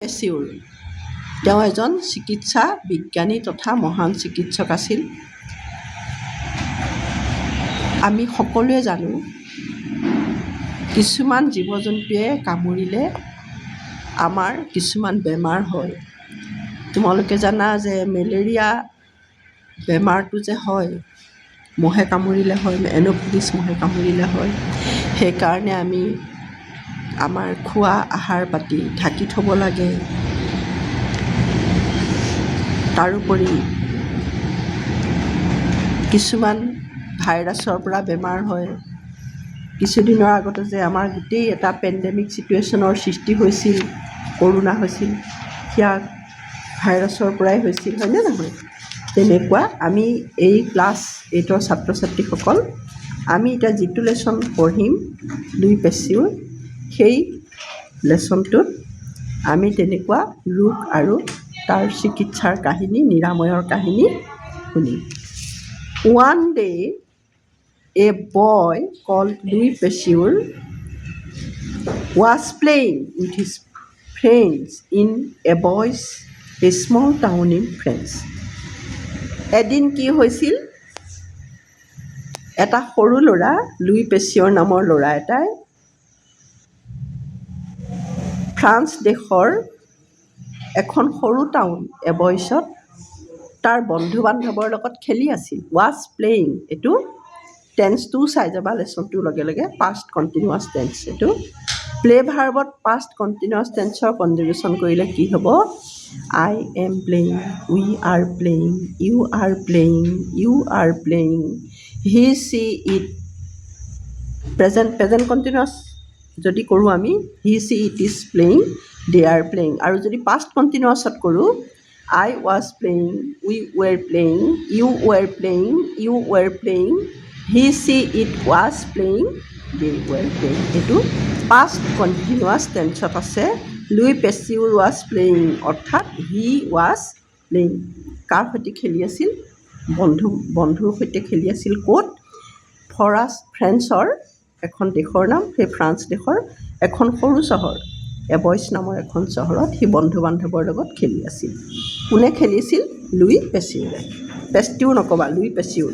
পেচিউৰ তেওঁ এজন চিকিৎসা বিজ্ঞানী তথা মহান চিকিৎসক আছিল। আমি সকলোৱে জানো কিছুমান জীৱ জন্তুৱে কামুৰিলে আমাৰ কিছুমান বেমাৰ হয়। তোমালোকে জানা যে মেলেৰিয়া বেমাৰটো যে হয় মহে কামুৰিলে হয়, এন'ফিলিছ মহে কামুৰিলে হয়। সেইকাৰণে আমি আমাৰ খোৱা আহাৰ পাতি ঢাকি থ'ব লাগে। তাৰোপৰি কিছুমান ভাইৰাছৰ পৰা বেমাৰ হয়। কিছুদিনৰ আগতে যে আমাৰ গোটেই এটা পেণ্ডেমিক ছিটুৱেশ্যনৰ সৃষ্টি হৈছিল, কৰোণা হৈছিল, সেয়া ভাইৰাছৰ পৰাই হৈছিল, হয়নে নহয়? তেনেকুৱা আমি এই ক্লাছ 8ৰ ছাত্ৰ ছাত্ৰীসকল আমি এতিয়া যিটো লেচন পঢ়িম লুই পেচিউৰ, সেই লেচনটোত আমি তেনেকুৱা ৰোগ আৰু তাৰ চিকিৎসাৰ কাহিনী, নিৰাময়ৰ কাহিনী শুনিম। One day, a boy called Louis Pasteur was playing with his friends in Avoyes, a small town in France. এদিন কি হৈছিল, এটা সৰু ল'ৰা, লুই পেচিউৰ নামৰ ল'ৰা এটাই ফ্ৰান্স দেশৰ এখন সৰু টাউন এভইচত তাৰ বন্ধু বান্ধৱৰ লগত খেলি আছিল। ৱাজ প্লেয়িং, এইটো টেন্সটোও চাই যাবা লেচনটোৰ লগে লগে, পাষ্ট কণ্টিনিউৱাছ টেন্স। এইটো প্লে ভাৰ্বত পাষ্ট কণ্টিনিউৱাছ টেন্সৰ কনজুগেশ্যন কৰিলে কি হ'ব? I am playing, we are playing, you are playing, you are playing, he she it. Present continuous যদি কৰোঁ আমি, he she it is playing, they are playing. আৰু যদি পাষ্ট কণ্টিনিউৱাছত কৰোঁ, I was playing, we were playing, you were playing, you were playing, he, she, it was playing, they were playing. এইটো past continuous tenseত আছে। Louis পেচিউৰ was playing, অৰ্থাৎ he was playing। কাৰ সৈতে খেলি আছিল? বন্ধুৰ সৈতে খেলি আছিল। ক'ত? ফ্ৰান্সৰ এখন দেশৰ নাম, সেই ফ্ৰান্স দেশৰ এখন সৰু চহৰ এভইচ নামৰ এখন চহৰত সি বন্ধু বান্ধৱৰ লগত খেলি আছিল। কোনে খেলিছিল? লুই পেচিউৰে। পেষ্টিউৰ নক'বা, লুই পেচিউৰ।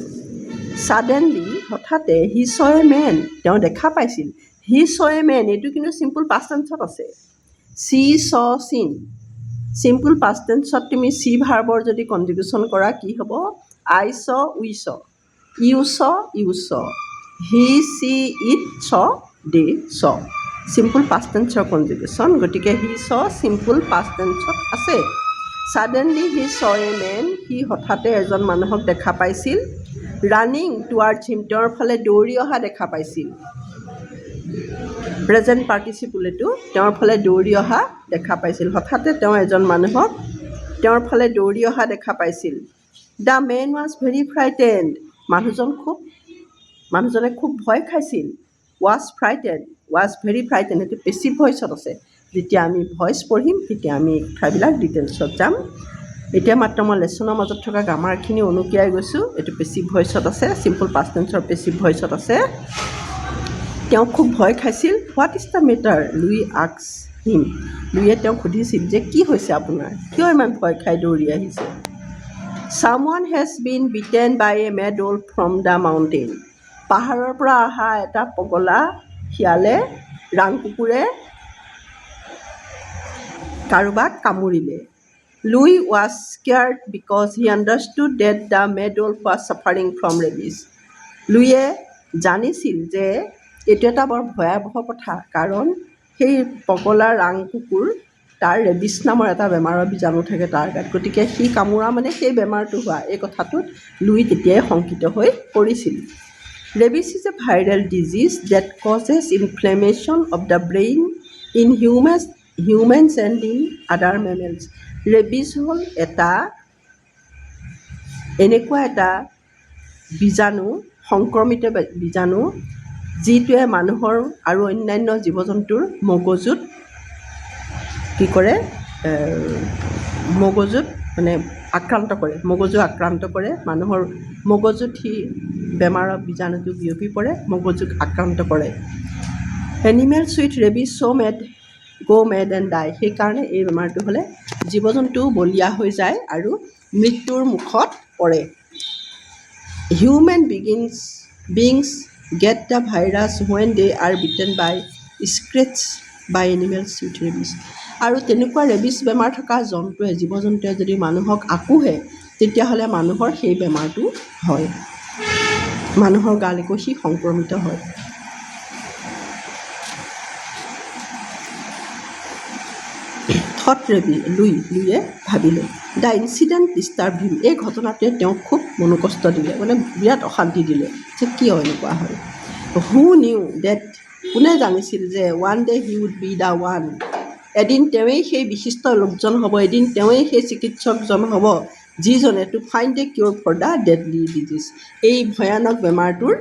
ছাডেনলি, হঠাতে, হি চ এ মেন, তেওঁ দেখা পাইছিল। হি চ এ মেন, এইটো কিন্তু চিম্পুল পাষ্ট টেন্সত আছে। চি চ চিন, চিম্পুল পাষ্ট টেন্সত তুমি চি ভাৰ্বৰ যদি কনজুগেশ্যন কৰা কি হ'ব? I saw, we saw, you saw, you saw, he she it saw, they saw. Simple past টেন্সৰ কনজুগেশ্যন, গতিকে হি চ চিম্পুল পাষ্ট টেন্সত আছে। ছাডেনলি হি চ এ মেন, সি হঠাতে এজন মানুহক দেখা পাইছিল। ৰানিং টুৱাৰ্ডছ হিম, তেওঁৰ ফালে দৌৰি অহা দেখা পাইছিল। প্ৰেজেণ্ট পাৰ্টিচিপল এইটো, তেওঁৰ ফালে দৌৰি অহা দেখা পাইছিল। হঠাতে তেওঁ এজন মানুহক তেওঁৰ ফালে দৌৰি অহা দেখা পাইছিল। দ্য মেন ৱাজ ভেৰি ফ্ৰাইটেণ্ড, মানুহজনে খুব ভয় খাইছিল। ৱাজ ফ্ৰাইটেণ্ড, ৱাজ ভেৰি ফ্ৰাইটেণ্ড, সেইটো পেচিভ ভইচত আছে। যেতিয়া আমি ভইচ পঢ়িম তেতিয়া আমি কথাবিলাক ডিটেইলছত যাম। এতিয়া মাত্ৰ মই লেচনৰ মাজত থকা গ্ৰামাৰখিনি অনুকিয়াই গৈছোঁ। এইটো পেচিভ ভইচত আছে, চিম্পুল পাষ্ট টেন্সৰ পেচিভ ভইচত আছে। তেওঁ খুব ভয় খাইছিল। What is the matter? Louis asked him, লুইয়ে তেওঁক সুধিছিল যে কি হৈছে আপোনাৰ, কিয় ইমান ভয় খাই দৌৰি আহিছে? Someone has been bitten by a mad wolf from the mountain, পাহাৰৰ পৰা অহা এটা পগলা শিয়ালে, ৰাং কুকুৰে কাৰোবাক কামুৰিলে। Louis was scared because he understood that the mad wolf was suffering from rabies, লুইয়ে জানিছিল যে এইটো এটা বৰ ভয়াৱহ কথা, কাৰণ সেই পগলা ৰাং কুকুৰ তাৰ ৰেবিছ নামৰ এটা বেমাৰৰ বীজাণু থাকে তাৰ গাত, গতিকে সি কামোৰা মানে সেই বেমাৰটো হোৱা, এই কথাটোত লুই তেতিয়াই শংকিত হৈ পৰিছিল। Rabies is a viral disease that causes inflammation of the brain in humans and in other mammals. Rabies হ'ল এনেকুৱা এটা বীজাণু, সংক্ৰমিত বীজাণু, যিটোৱে মানুহৰ আৰু অন্যান্য জীৱ জন্তুৰ মগজুত কি কৰে? মগজুত মানে আক্ৰান্ত কৰে, মগজু আক্ৰান্ত কৰে। মানুহৰ মগজুত সি বেমাৰৰ বীজাণুটো বিয়পি পৰে, মগজুক আক্ৰান্ত কৰে। Animals with rabies so' made go mad and die. সেইকাৰণে এই বেমাৰটো হ'লে জীৱ জন্তু বলিয়া হৈ যায় আৰু মৃত্যুৰ মুখত পৰে। Human beings get the virus when they are bitten by, scratched by animals with rabies. আৰু তেনেকুৱা ৰেবিছ বেমাৰ থকা জন্তুৱে জীৱ জন্তুৱে যদি মানুহক আকোহে তেতিয়াহ'লে মানুহৰ সেই বেমাৰটো হয়, মানুহৰ গালৈকো সি সংক্ৰমিত হয়। থট লুইয়ে ভাবিলে। দ্য ইনচিডেণ্ট ডিষ্টাৰ্ব হিম। এই ঘটনাটোৱে তেওঁক খুব মনোকষ্ট দিলে, মানে বিৰাট অশান্তি দিলে যে কিয় এনেকুৱা হয়। হু নিউ ডেট, কোনে জানিছিল যে one day he would be the one, এদিন তেওঁৱেই সেই বিশিষ্ট লোকজন হ'ব, এদিন তেওঁৱেই সেই চিকিৎসকজন হ'ব যিজনে to find a cure for the deadly disease, এই ভয়ানক বেমাৰটোৰ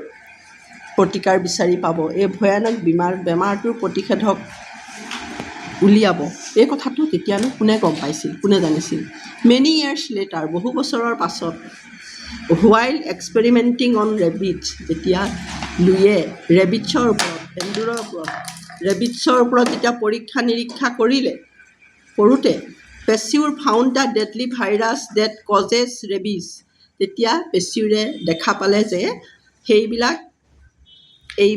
প্ৰতিকাৰ বিচাৰি পাব, এই ভয়ানক বেমাৰটোৰ প্ৰতিষেধক উলিয়াব। এই কথাটো তেতিয়ানো কোনে গম পাইছিল, কোনে জানিছিল? মেনি ইয়াৰ্ছ লেটাৰ, বহু বছৰৰ পাছত, হোৱাইল এক্সপেৰিমেণ্টিং অন ৰেবিটছ, যেতিয়া লুইয়ে ৰেবিটছৰ ওপৰত, এন্দুৰৰ ওপৰত, ৰেবিটছৰ ওপৰত যেতিয়া পৰীক্ষা নিৰীক্ষা কৰোঁতে Pasteur found the deadly virus that causes rabies, তেতিয়া পেচিউৰে দেখা পালে যে সেইবিলাক এই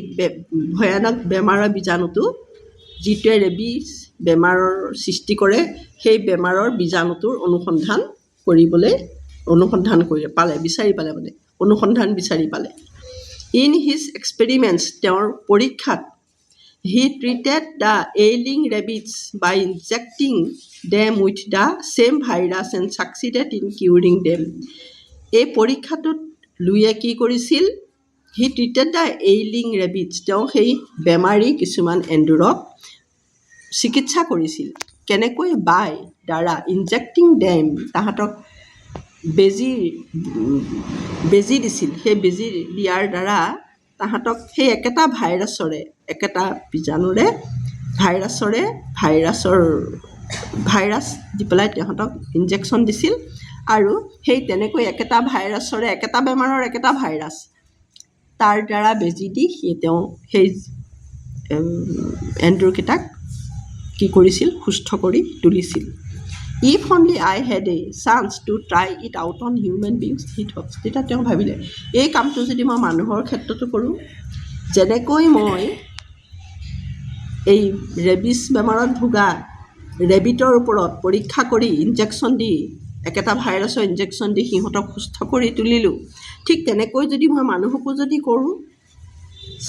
ভয়ানক বেমাৰৰ বীজাণুটো যিটোৱে ৰেবিছ বেমাৰৰ সৃষ্টি কৰে, সেই বেমাৰৰ বীজাণুটোৰ বিচাৰি পালে। ইন হিজ এক্সপেৰিমেণ্টছ, তেওঁৰ পৰীক্ষাত, he treated the ailing rabbits by injecting them with the same virus and succeeded in curing them. এই পৰীক্ষাটোত লুইয়ে কি কৰিছিল? He treated the ailing rabbits, তেওঁ সেই বেমাৰী কিছুমান এন্দুৰক চিকিৎসা কৰিছিল। কেনেকৈ? বাই, দ্বাৰা, ইনজেক্টিং ডেম, তাহাঁতক বেজী দিছিল। সেই বেজী দিয়াৰ দ্বাৰা তাহাঁতক সেই একেটা একেটা বীজাণুৰে ভাইৰাছ দি পেলাই তাহাঁতক ইনজেকশ্যন দিছিল। আৰু সেই তেনেকৈ একেটা ভাইৰাছৰে, একেটা বেমাৰৰ একেটা ভাইৰাছ, তাৰ দ্বাৰা বেজী দি তেওঁ সেই এন্দুৰকেইটাক কি কৰিছিল? সুস্থ কৰি তুলিছিল। If only I head A chance to try it out on human beings, he thoughts, তেতিয়া তেওঁ ভাবিলে এই কামটো যদি মই মানুহৰ ক্ষেত্ৰতো কৰোঁ, যেনেকৈ মই এই ৰেবিছ বেমাৰত ভোগা ৰেবিটৰ ওপৰত পৰীক্ষা কৰি ইনজেকশ্যন দি, একেটা ভাইৰাছৰ ইনজেকশ্যন দি সিহঁতক সুস্থ কৰি তুলিলোঁ, ঠিক তেনেকৈ যদি মই মানুহকো যদি কৰোঁ,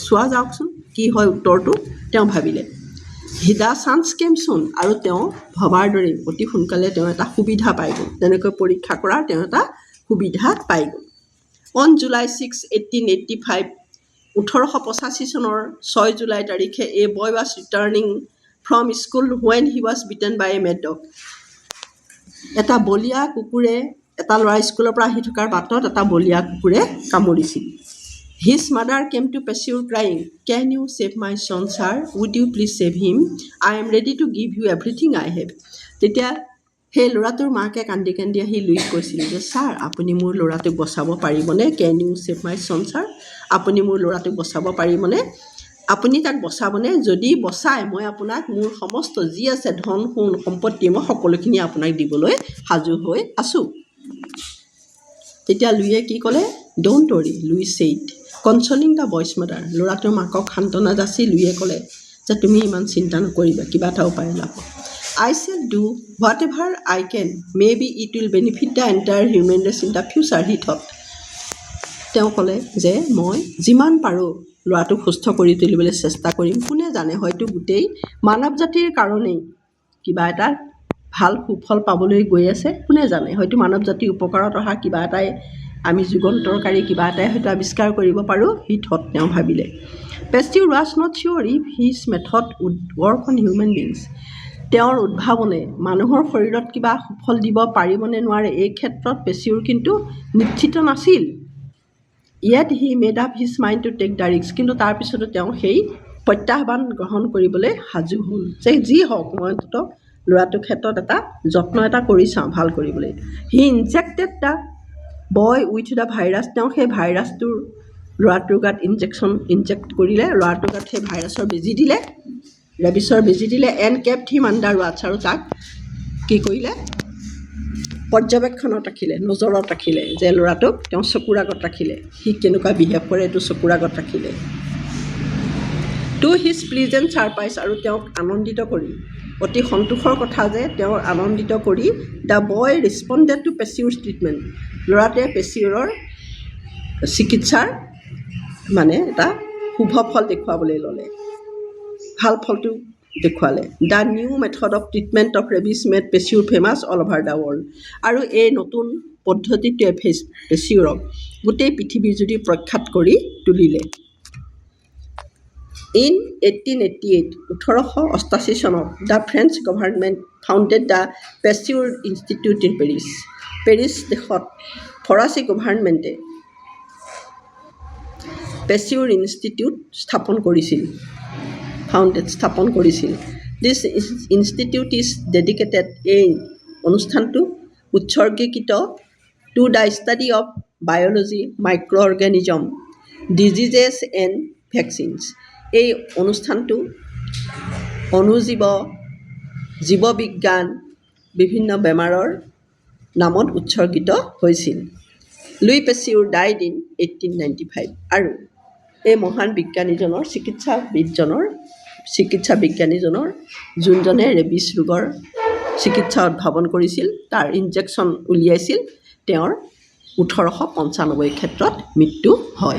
চোৱা যাওকচোন কি হয় উত্তৰটো, তেওঁ ভাবিলে। দ্য চান্স কেম চুন, আৰু তেওঁ ভবাৰ দৰেই অতি সোনকালে তেওঁ এটা সুবিধা পাই গ'ল, তেনেকৈ পৰীক্ষা কৰাৰ তেওঁ এটা সুবিধা পাই গ'ল। অন জুলাই 6, 1885, 1885 চনৰ 6 জুলাই তাৰিখে a boy was returning from school when he was bitten by a mad dog, এটা বলিয়া কুকুৰে, এটা ল'ৰা স্কুলৰ পৰা আহি থকাৰ বাটত এটা বলিয়া কুকুৰে কামুৰিছিল। His mother came to Pasteur crying, can you save my son sir, would you please save him, I am ready to give you everything I have. তেতিয়া সেই ল'ৰাটোৰ মাকে কান্দি কান্দি আহি লুইক কৈছিল যে ছাৰ, আপুনি মোৰ ল'ৰাটোক বচাব পাৰিবনে? কেন you save my son sir, আপুনি মোৰ ল'ৰাটোক বচাব পাৰিবনে? আপুনি তাক বচাবনে? যদি বচায় মই আপোনাক মোৰ সমস্ত যি আছে ধন সোণ সম্পত্তি মই সকলোখিনি আপোনাক দিবলৈ সাজু হৈ আছোঁ। তেতিয়া লুইয়ে কি ক'লে? Don't worry, Louis said, consoling the boy's mother, ল'ৰাটোৰ মাকক সান্তনা যাচি লুইয়ে ক'লে যে তুমি ইমান চিন্তা নকৰিবা, কিবা এটা উপায় ওলাব। I shall do whatever I can. Maybe it will benefit the entire human race in the future, he thought. তেওঁ ক'লে যে মই যিমান পাৰোঁ ল'ৰাটোক সুস্থ কৰি তুলিবলৈ চেষ্টা কৰিম, কোনে জানে হয়তো গোটেই মানৱ জাতিৰ কাৰণেই কিবা এটা ভাল সুফল পাবলৈ গৈ আছে, কোনে জানে হয়তো মানৱ জাতিৰ উপকাৰত অহা কিবা এটাই, আমি যুগান্তৰকাৰী কিবা এটাই হয়তো আৱিষ্কাৰ কৰিব পাৰোঁ, হি থট, তেওঁ ভাবিলে। Pasteur was not sure if his method would work on human beings, তেওঁৰ উদ্ভাৱনে মানুহৰ শৰীৰত কিবা সুফল দিব পাৰিবনে নোৱাৰে, এই ক্ষেত্ৰত পেচিউৰ কিন্তু নিশ্চিত নাছিল। Yet he made up his mind to take the risk, কিন্তু তাৰপিছতো তেওঁ সেই প্ৰত্যাহ্বান গ্ৰহণ কৰিবলৈ সাজু হ'ল যে যি হওক মই অন্ততঃ ল'ৰাটোৰ ক্ষেত্ৰত এটা যত্ন এটা কৰি চাওঁ ভাল কৰিবলৈ। He injected the boy with the virus, তেওঁ সেই ভাইৰাছটোৰ ল'ৰাটোৰ গাত ইনজেক্ট কৰিলে, ল'ৰাটোৰ গাত সেই ভাইৰাছৰ বেজী দিলে। ৰেবিছৰ বেজী দিলে এণ্ড কেপ্ট হিম আণ্ডাৰ ৱাটছ, আৰু তাক কি কৰিলে, পৰ্যবেক্ষণত ৰাখিলে, নজৰত ৰাখিলে, যে ল'ৰাটোক তেওঁ চকুৰ আগত ৰাখিলে, সি কেনেকুৱা বিহেভ কৰে এইটো চকুৰ আগত ৰাখিলে। টু হিজ প্লিজেণ্ট ছাৰপ্ৰাইজ, আৰু তেওঁক আনন্দিত কৰি, অতি সন্তোষৰ কথা যে তেওঁৰ আনন্দিত কৰি দ্য বয় ৰেছপণ্ডেড টু পেচিউৰ ট্ৰিটমেণ্ট, ল'ৰাটোৱে পেচিউৰৰ চিকিৎসাৰ মানে এটা শুভ ফল দেখুৱাবলৈ ল'লে, ভাল ফলটো দেখুৱালে। The new method of treatment of rabies made Pasteur famous all over the world, আৰু এই নতুন পদ্ধতিটোৱে পেচিউৰক গোটেই পৃথিৱীজুৰি প্ৰখ্যাত কৰি তুলিলে। ইন 1888, 1888 চনত the French government founded the Pasteur Institute in Paris, Paris দেশত ফৰাচী গভৰ্ণমেণ্টে পেচিউৰ ইনষ্টিটিউট স্থাপন কৰিছিল। দিছ ইনষ্টিটিউট ইজ ডেডিকেটেড, এই অনুষ্ঠানটো উৎসৰ্গীকৃত to the study of biology, microorganism, diseases and vaccines, এই অনুষ্ঠানটো অণুজীৱ, জীৱবিজ্ঞান, বিভিন্ন বেমাৰৰ নামত উৎসৰ্গিত হৈছিল। লুই পেচিউৰ ডাইড ইন 1895, আৰু এই মহান বিজ্ঞানীজনৰ চিকিৎসা বিজ্ঞানীজনৰ যোনজনে ৰেবিছ ৰোগৰ চিকিৎসা উদ্ভাৱন কৰিছিল, তাৰ ইনজেকশ্যন উলিয়াইছিল, তেওঁৰ 1895 ক্ষেত্ৰত মৃত্যু হয়।